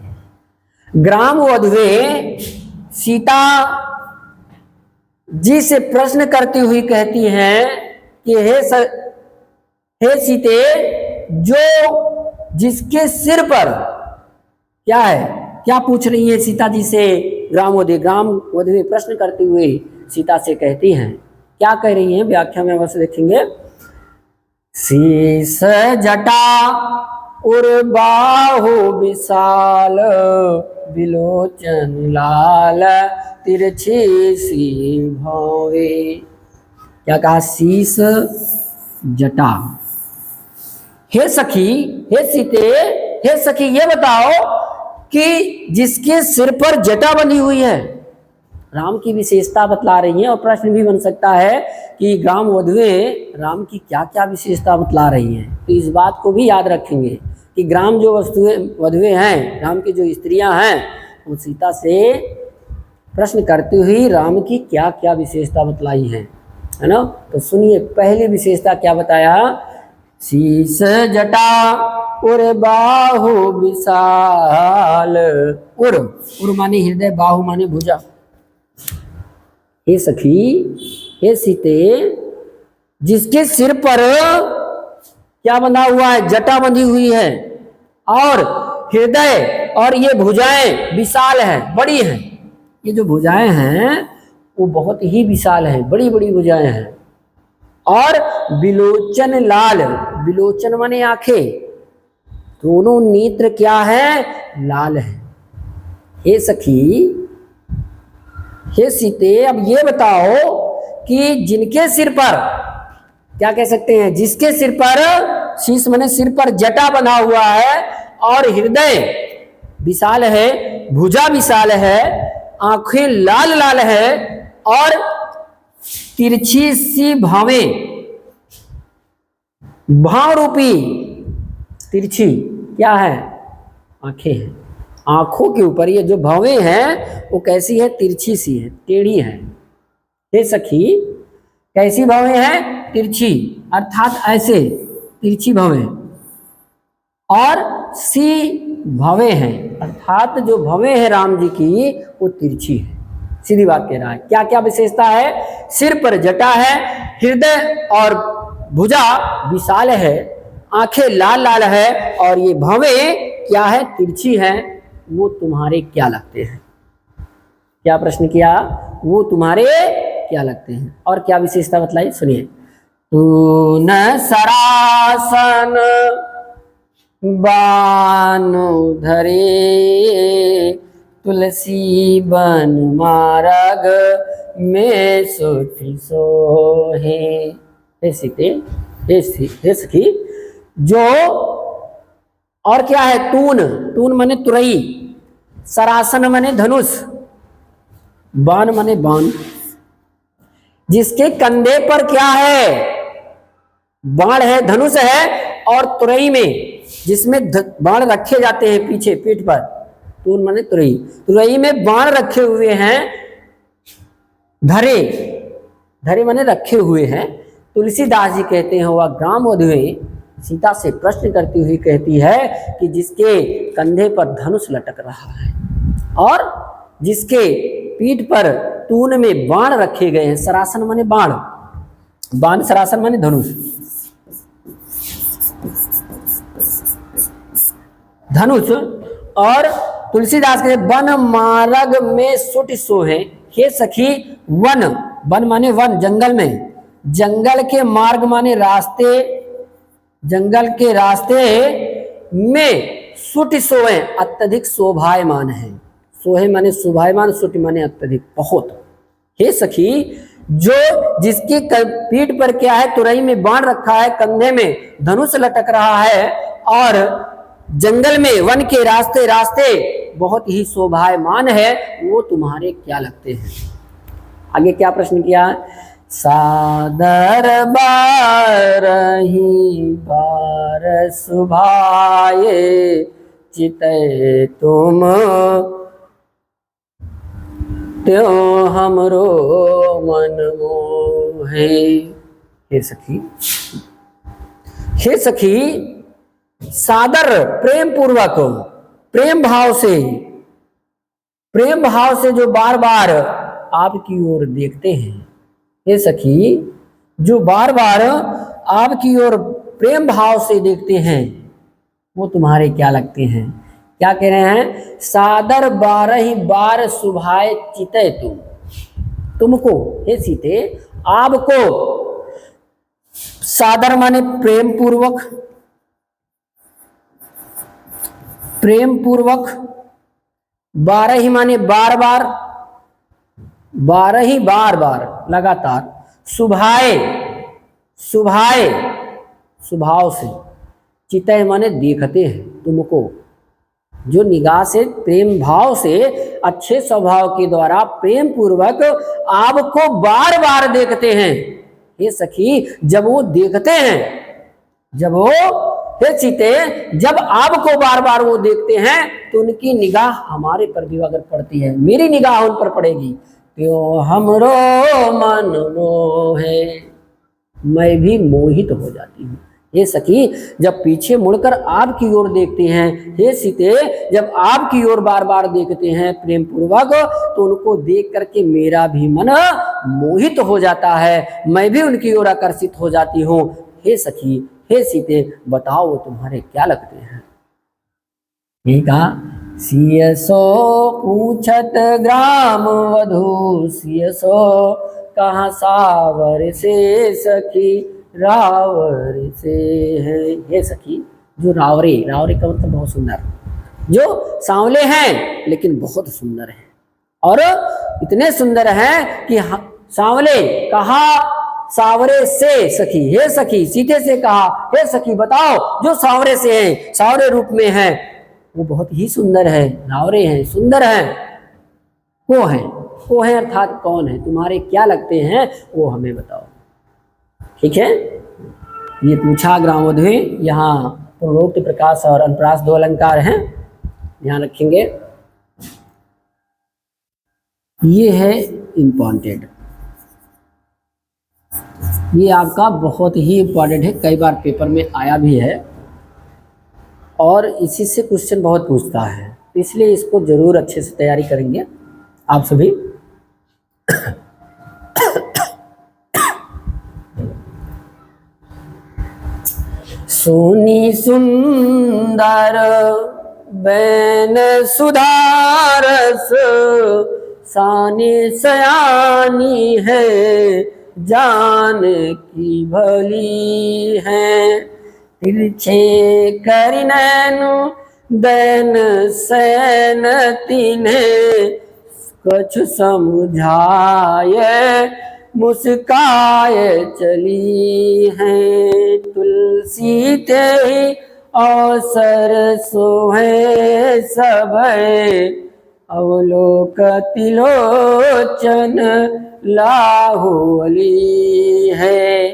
ग्राम वधुए सीता जी से प्रश्न करती हुई कहती हैं कि हे सीते, जो जिसके सिर पर क्या है, क्या पूछ रही है सीता जी से ग्राम वधुए प्रश्न करते हुए सीता से कहती हैं, क्या कह रही हैं, व्याख्या में अवश्य देखेंगे। शीस जटा उर बाहु विशाल, बिलोचन लाल तिरछी सी भौवे। क्या कहा, शीस जटा। हे सखी, हे सीते, हे सखी, ये बताओ कि जिसके सिर पर जटा बंधी हुई है, राम की विशेषता बतला रही है। और प्रश्न भी बन सकता है कि ग्राम वधुए राम की क्या क्या विशेषता बतला रही हैं। तो इस बात को भी याद रखेंगे कि ग्राम जो वधुए हैं, राम की जो स्त्रियां हैं, वो सीता से प्रश्न करते हुए राम की क्या क्या विशेषता बतलाई है ना। तो सुनिए, पहली विशेषता क्या बताया, शीस जटा उर बाहु विशाल। उर माने हृदय, बाहु माने भुजा। हे सखी, हे सीते, जिसके सिर पर क्या बंधा हुआ है, जटा बंधी हुई है, और हृदय और ये भुजाएं विशाल हैं, बड़ी हैं। ये जो भुजाएं हैं वो बहुत ही विशाल हैं, बड़ी बड़ी भुजाएं हैं। और बिलोचन लाल, बिलोचन माने आंखें, दोनों नेत्र क्या है, लाल है। हे सखी, हे सीते, अब ये बताओ कि जिनके सिर पर, क्या कह सकते हैं, जिसके सिर पर, शीश माने सिर पर जटा बना हुआ है, और हृदय विशाल है, भुजा विशाल है, आंखें लाल लाल है, और तिरछी सी भावें, भाव रूपी तिरछी क्या है, आंखें हैं। आंखों के ऊपर ये जो भावें हैं वो कैसी है, तिरछी सी है, टेढ़ी है। हे सखी, कैसी भावें हैं, तिरछी, अर्थात ऐसे तिरछी भावें। और सी भावें हैं, अर्थात जो भावें हैं राम जी की वो तिरछी है। सीधी बात कह रहा है। क्या क्या विशेषता है, सिर पर जटा है, हृदय और भुजा विशाल है, आंखें लाल लाल है, और ये भावें क्या है, तिरछी है। वो तुम्हारे क्या लगते हैं, क्या प्रश्न किया, वो तुम्हारे क्या लगते हैं। और क्या विशेषता बतलाई, सुनिए। तू न सरासन बानु धरे, तुलसी बन मार्ग में सोठी सोहे। हे सीते, हे सखी, जो, और क्या है, तून, तून माने तुरई, सरासन माने धनुष, बाण माने बाण, जिसके कंधे पर क्या है, बाण है, धनुष है, और तुरई में जिसमें बाण रखे जाते हैं पीछे पीठ पर, तून माने तुरई, तुरई में बाण रखे हुए हैं, धरे, धरे माने रखे हुए हैं। तुलसीदास जी कहते हैं, वह ग्राम वधुए सीता से प्रश्न करती हुई कहती है कि जिसके कंधे पर धनुष लटक रहा है, और जिसके पीठ पर तून में बाण रखे गए हैं, सरासन माने बाण, बाण सरासन माने धनुष, धनुष। और तुलसीदास के वन मार्ग में सुट सोहे। हे सखी, वन, वन माने वन, जंगल में, जंगल के मार्ग माने रास्ते, जंगल के रास्ते में सुट सोए, अत्यधिक शोभायमान है। सोहे माने शोभायमान, सुट माने अत्यधिक, बहुत। हे सखी, जो जिसकी पीठ पर क्या है, तुरई में बाण रखा है, कंधे में धनुष लटक रहा है, और जंगल में, वन के रास्ते रास्ते बहुत ही शोभायमान है, वो तुम्हारे क्या लगते हैं। आगे क्या प्रश्न किया, सादर बारही बार सुभाए, चितै तुम त्यों हमरो मन मोहे। हे सखी, हे सखी, सादर प्रेम पूर्वक, प्रेम भाव से प्रेम भाव से जो बार बार आपकी ओर देखते हैं, हे सखी जो बार बार आपकी ओर प्रेम भाव से देखते हैं वो तुम्हारे क्या लगते हैं? क्या कह रहे हैं? सादर 12 बार सुभाए चितय तुमको, हे सीते आपको, सादर माने प्रेम पूर्वक, प्रेम पूर्वक, 12 माने बार बार, 12 बार बार लगातार, सुभाए, सुभाए स्वभाव से, चितय माने देखते हैं तुमको, जो निगाह से प्रेम भाव से अच्छे स्वभाव के द्वारा प्रेम पूर्वक आपको बार बार देखते हैं। हे सखी जब वो देखते हैं, जब वो, हे सीते जब आपको बार बार वो देखते हैं तो उनकी निगाह हमारे पर भी अगर पड़ती है, मेरी निगाह उन पर पड़ेगी, तो हमरो मन मोहे, मैं भी मोहित हो जाती हूँ। हे सखी जब पीछे मुड़कर आपकी ओर देखते हैं, हे सीते जब आपकी ओर बार बार देखते हैं प्रेम पूर्वक, तो उनको देख करके मेरा भी मन मोहित हो जाता है, मैं भी उनकी ओर आकर्षित हो जाती हूँ। हे सखी हे सीते बताओ वो तुम्हारे क्या लगते हैं? ये कहा, सियसो पूछत ग्राम वधु, सियसो कहाँ सावर से सखी रावर से है। हे सखी जो रावरे, रावरे का मतलब बहुत सुंदर, जो सांवले हैं लेकिन बहुत सुंदर हैं, और इतने सुंदर हैं कि सांवले कहा सावरे से सखी, हे सखी सीते से कहा, हे सखी बताओ जो सांवरे से हैं, सांवरे रूप में हैं, वो बहुत ही सुंदर है, रावरे हैं, सुंदर हैं, वो हैं, वो हैं अर्थात कौन है, तुम्हारे क्या लगते हैं वो हमें बताओ। ठीक है, ये पूछा ग्रामोद्वे। यहाँ पूर्वोक्त प्रकाश और अनुप्रास 2 अलंकार हैं, ध्यान रखेंगे। ये है इम्पॉर्टेंट, ये आपका बहुत ही इम्पॉर्टेंट है, कई बार पेपर में आया भी है और इसी से क्वेश्चन बहुत पूछता है, इसलिए इसको जरूर अच्छे से तैयारी करेंगे आप सभी। सोनी सुंदर बैन सुधारस, साने सयानी है जान की भली है, तिरछे कर नैनु दैन सैन तिन्हे, कछु समझाए मुस्काए चली है, तुलसी ते अवसर सोहे सब, अवलोकति लोचन लाहुली है,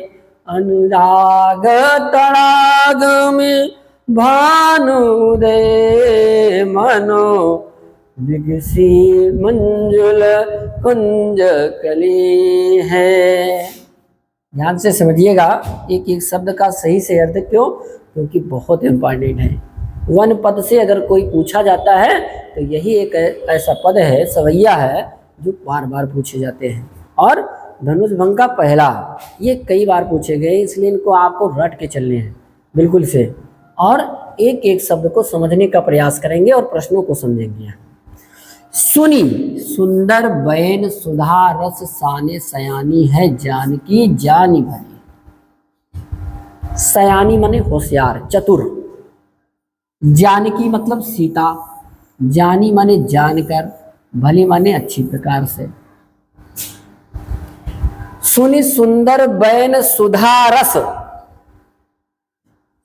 अनुराग तड़ाग में भानु दे मनो, विगसी मंजुल कुंज कली है। ध्यान से समझिएगा एक एक शब्द का सही से अर्थ, क्यों? क्योंकि बहुत इम्पॉर्टेंट है। वन पद से अगर कोई पूछा जाता है तो यही एक ऐसा पद है, सवैया है, जो बार बार पूछे जाते हैं। और धनुष भंग का पहला, ये कई बार पूछे गए, इसलिए इनको आपको रट के चलने हैं बिल्कुल से, और एक एक शब्द को समझने का प्रयास करेंगे और प्रश्नों को समझेंगे। सुनी सुंदर बैन सुधा रस, साने सयानी है जानकी जानी भली। सयानी माने होशियार, चतुर, जानकी मतलब सीता, जानी माने जानकर, भली माने अच्छी प्रकार से। सुनी सुंदर बैन सुधा रस,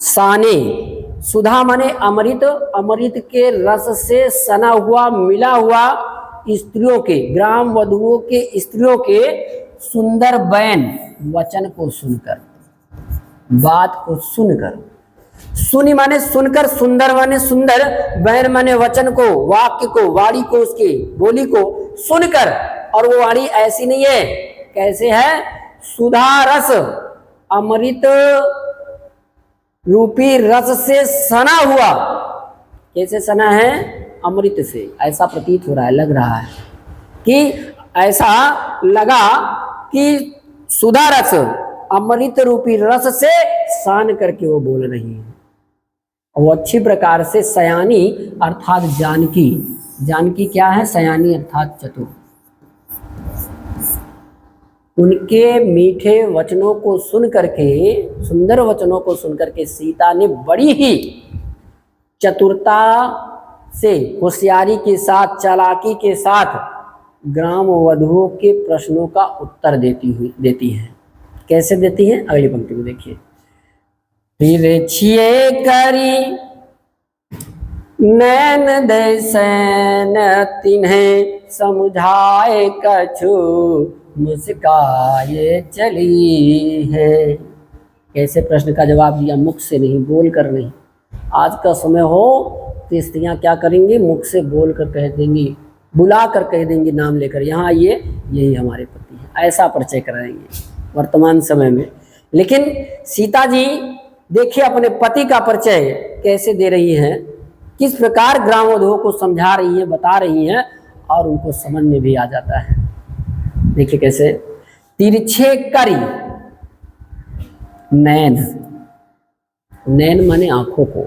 साने, सुधा माने अमृत, अमृत के रस से सना हुआ, मिला हुआ स्त्रियों के, ग्राम वधुओं के स्त्रियों के सुंदर बैन, वचन को सुनकर, बात को सुनकर। सुनी माने सुनकर, सुंदर माने सुंदर, बैन माने वचन को, वाक्य को, वाणी को, उसकी बोली को सुनकर। और वो वाणी ऐसी नहीं है, कैसे है? सुधा रस, अमृत रूपी रस से सना हुआ। कैसे सना है? अमृत से, ऐसा प्रतीत हो रहा है, लग रहा है कि ऐसा लगा कि सुधा रस, अमृत रूपी रस से सान करके वो बोल रही है। वो अच्छी प्रकार से सयानी अर्थात जानकी, जानकी क्या है? सयानी अर्थात चतुर। उनके मीठे वचनों को सुन करके, सुंदर वचनों को सुन करके सीता ने बड़ी ही चतुरता से, होशियारी के साथ, चालाकी के साथ ग्राम वधुओं के प्रश्नों का उत्तर देती है। कैसे देती है? अगली पंक्ति में देखिए। तिरछिए करी नैन दैसन तिन्हें समझाए कछु मुस्काए चली है। कैसे प्रश्न का जवाब दिया? मुख से नहीं, बोल कर नहीं। आज का समय हो तो स्त्रियां क्या करेंगी? मुख से बोल कर कह देंगी, बुला कर कह देंगी नाम लेकर, यहाँ आइए, यही हमारे पति हैं, ऐसा परिचय कराएंगे वर्तमान समय में। लेकिन सीता जी देखिए अपने पति का परिचय कैसे दे रही हैं, किस प्रकार ग्राम वधुओं को समझा रही हैं, बता रही हैं, और उनको समझ में भी आ जाता है। देखिए कैसे। तिरछे करी नैन, नैन माने आंखों को।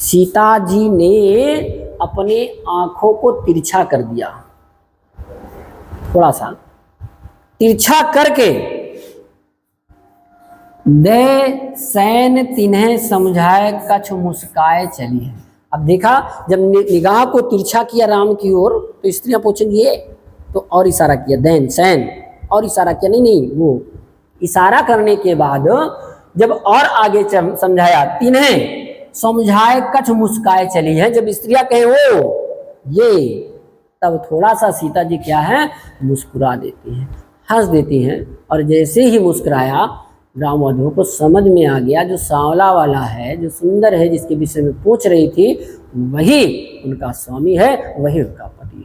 सीता जी ने अपने आंखों को तिरछा कर दिया, थोड़ा सा तिरछा करके। दे सैन तिन्हें समझाए कछ मुस्काए चली है। अब देखा, जब निगाह को तिरछा किया राम की ओर तो स्त्रियां पूछेंगी ये, तो और इशारा किया दैन सैन, और इशारा किया, नहीं वो इशारा करने के बाद जब और आगे समझाया, तिन्हें समझाए कछ मुस्काए चली है। जब स्त्रियां कहे ओ ये, तब थोड़ा सा सीता जी क्या है, मुस्कुरा देती हैं, हंस देती हैं। और जैसे ही मुस्कुराया, ग्राम वधुओं को समझ में आ गया जो सांवला वाला है, जो सुंदर है, जिसके विषय में पूछ रही थी, वही उनका स्वामी है, वही उनका पति है।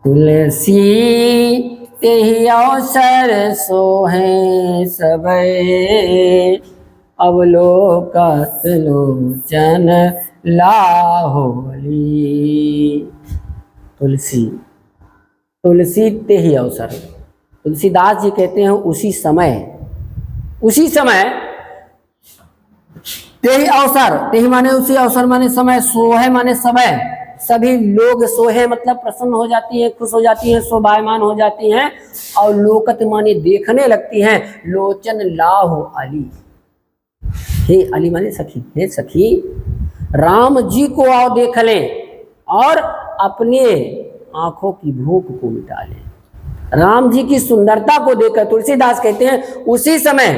तुलसी तेहि अवसर सोहे सबे, अवलोकत लोचन लाहोली। तुलसी, तुलसी तेहि अवसर, तुलसीदास जी कहते हैं उसी समय, उसी समय, तेहि अवसर, तेहि माने उसी, अवसर माने समय, सोहे माने समय। सभी लोग सोहे मतलब प्रसन्न हो जाती हैं, खुश हो जाती हैं, शोभायमान हो जाती हैं, और लोकत माने देखने लगती हैं। लोचन लाहो अली, हे अली माने सखी, हे सखी राम जी को आओ देख लें और अपने आंखों की भूख को मिटा लें। राम जी की सुंदरता को देखकर तुलसीदास कहते हैं उसी समय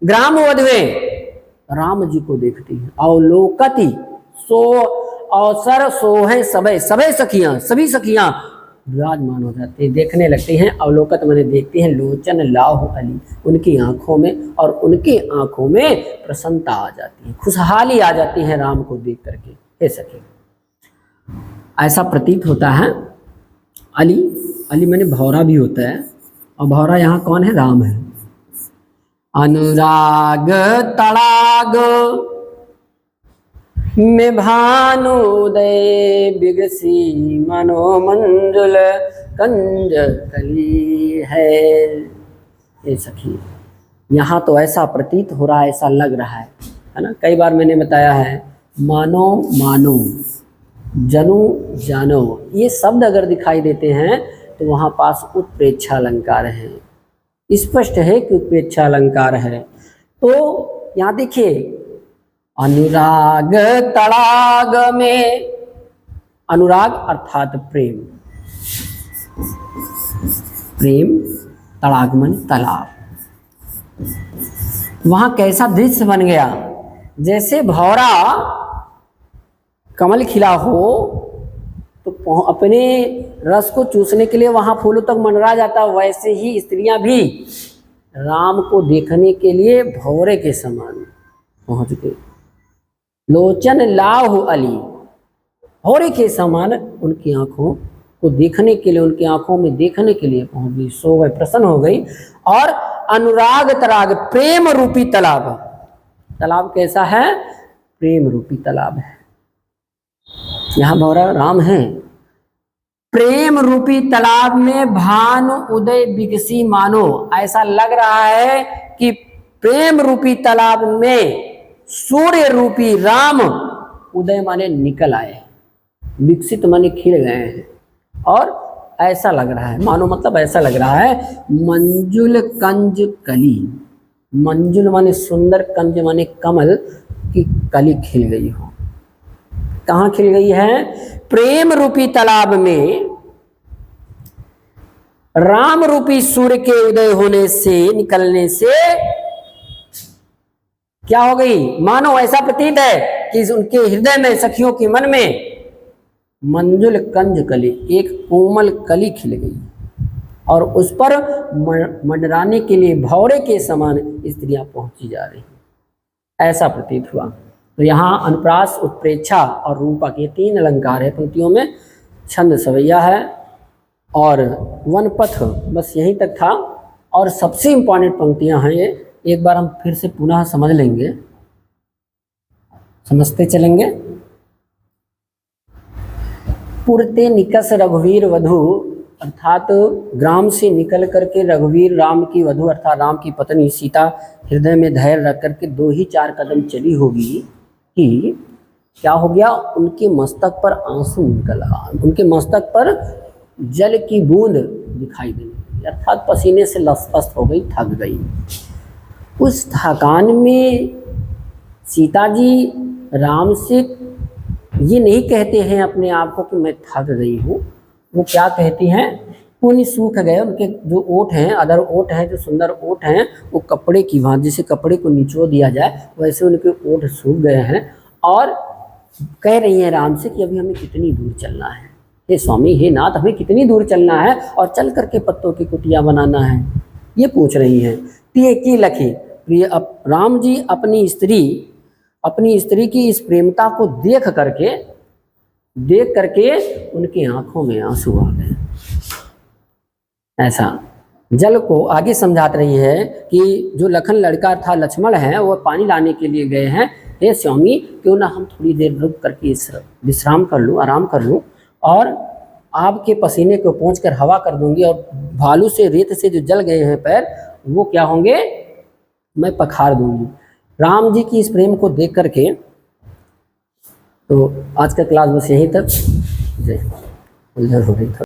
ग्राम वधुएं राम जी को देखती हैं। अवलोकति सो अवसर सोहे सबे, सबे सखियां, सभी सखियां विराजमान हो जाती हैं, देखने लगती हैं। अवलोकत मैंने देखती हैं लोचन लाहु अली, उनकी आंखों में, और उनकी आंखों में प्रसन्नता आ जाती है, खुशहाली आ जाती है राम को देख करके। हे सखी, ऐसा प्रतीत होता है। अली, अली मैंने भौरा भी होता है, और भौरा यहाँ कौन है? राम है। अनुराग तड़ाग में भानुदय बिगसी मनोमंजुल कंज कली है। ये सखी, यहाँ तो ऐसा प्रतीत हो रहा है, ऐसा लग रहा है ना। कई बार मैंने बताया है, मानो मानो, जनो जानो, ये शब्द अगर दिखाई देते हैं तो वहाँ पास उत्प्रेक्षा अलंकार है, स्पष्ट है कि उत्प्रेक्षा अलंकार है। तो यहाँ देखिए, अनुराग तड़ाग में, अनुराग अर्थात प्रेम, प्रेम, तड़ाग मन तालाब। वहाँ कैसा दृश्य बन गया, जैसे भौरा कमल खिला हो तो अपने रस को चूसने के लिए वहाँ फूलों तक मंडरा जाता, वैसे ही स्त्रियां भी राम को देखने के लिए भौरे के समान पहुँच गए। लोचन लाहु अली, भौरे के समान उनकी आंखों को देखने के लिए, उनकी आंखों में देखने के लिए पहुँच गई, सो वह प्रसन्न हो गई। और अनुराग तराग, प्रेम रूपी तालाब, तालाब कैसा है? प्रेम रूपी तालाब है। यहाँ भौरा राम है। प्रेम रूपी तालाब में भानु उदय विकसी मानो, ऐसा लग रहा है कि प्रेम रूपी तालाब में सूर्य रूपी राम उदय माने निकल आए, विकसित माने खिल गए हैं। और ऐसा लग रहा है, मानो मतलब ऐसा लग रहा है, मंजुल कंज कली, मंजुल माने सुंदर, कंज माने कमल की कली खिल गई हो। कहाँ खिल गई है? प्रेम रूपी तालाब में राम रूपी सूर्य के उदय होने से, निकलने से क्या हो गई? मानो ऐसा प्रतीत है कि उनके हृदय में, सखियों के मन में मंजुल कंज कली, एक कोमल कली खिल गई और उस पर मंडराने के लिए भौरे के समान स्त्रियां पहुंची जा रही, ऐसा प्रतीत हुआ। तो यहाँ अनुप्रास, उत्प्रेक्षा और रूपक ये 3 अलंकार है पंक्तियों में। छंद सवैया है और वनपथ, बस यहीं तक था। और सबसे इम्पॉर्टेंट पंक्तियां हैं ये, एक बार हम फिर से पुनः समझ लेंगे, समझते चलेंगे। पुरते निकस रघुवीर वधु, अर्थात ग्राम से निकल करके रघुवीर राम की वधु अर्थात राम की पत्नी सीता हृदय में धैर्य रख करके 2 ही 4 कदम चली होगी कि क्या हो गया? उनके मस्तक पर आंसू निकल आया, उनके मस्तक पर जल की बूंद दिखाई देने लगी, अर्थात पसीने से लसपस हो गई, थक गई। उस थकान में सीता जी राम से ये नहीं कहते हैं अपने आप को कि मैं थक गई हूँ, वो क्या कहती हैं? पुण्य सूख गए, उनके जो ओठ हैं, अदर ओठ हैं, जो सुंदर ओठ हैं, वो कपड़े की भांति, जैसे कपड़े को निचो दिया जाए वैसे उनके ओठ सूख गए हैं। और कह रही हैं राम से कि अभी हमें कितनी दूर चलना है, हे स्वामी, हे नाथ, हमें कितनी दूर चलना है और चल करके पत्तों की कुटिया बनाना है, ये पूछ रही हैं। तिये की लखी, प्रिय अब राम जी अपनी स्त्री की इस प्रेमता को देख करके उनकी आंखों में आंसू आ गए। ऐसा जल को आगे समझात रही है कि जो लखन लड़का था, लक्ष्मण है, वो पानी लाने के लिए गए हैं। हे स्वामी, क्यों ना हम थोड़ी देर रुक करके विश्राम कर लूँ, आराम कर लूँ, और आपके पसीने को पोंछकर हवा कर दूंगी, और भालू से, रेत से जो जल गए हैं पैर, वो क्या होंगे, मैं पखार दूंगी। राम जी की इस प्रेम को देख करके, तो आज का क्लास बस यहीं तक। जय हो गई था।